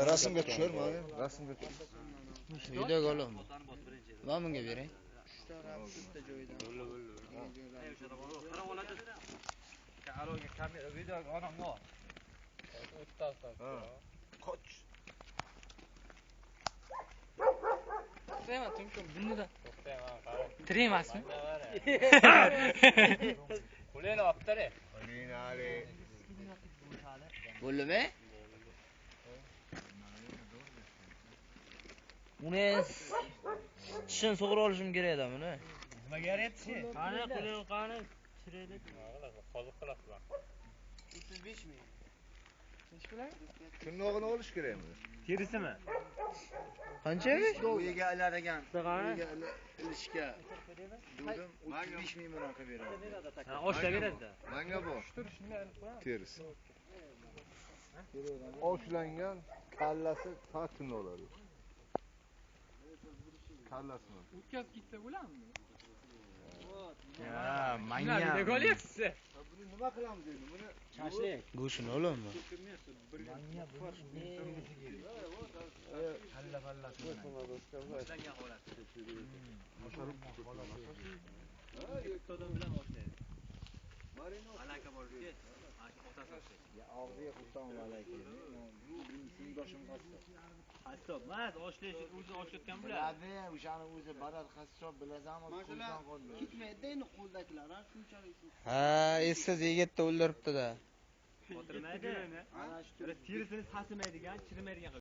Rasmga tushir, mana rasmga tushir. Video olammi? Men bunga bering. Bitta joydan. Kamera videoga onam bor. Qoch. To'xtayman, tumkum. Buni da To'xtayman, qara. tiremasmi? Qo'lini olib-tare. Qo'linali. Bo'ldimi? Uni tishini sug'urib olishim kerak edi buni. Nimaga yarayapti? Qani, qo'lini qani, chiraylik. Qoziq qilasizlar. 35 ming. Nech pullar? Shundoqini olish kerakmi? Terisimi? Qanchami? Uyiga iladigan, Qani? uyiga ilishga dedim 35 ming bunaqa beradi. Ha, oshla beradi-da. Menga bu. Terisi. Oshlangan kallasi ta'tin oladi. Kallasini. O'tkazib ketsa bo'ladimi? Ya, Menga nega olyapsiz? Buni nima qilamiz endi? Buni Chashlik. Go'shini olammi? Malaka borki, otasi Ya og'ziga qurton malaka. Shuni boshim qasdi. qassob emas, oshlash o'zi oshlayotgan bular. Biladi, o'shani o'zi barat qassob bilasanmi? Qo'ldan qoldi. Ketmaydi endi qo'ldagilar, ha, shunchalik shu. Ha, esiz yigitni o'ldiribdi-da. Xotirmaydi. Ana shu terisini sasimaydigan, chirimaydigan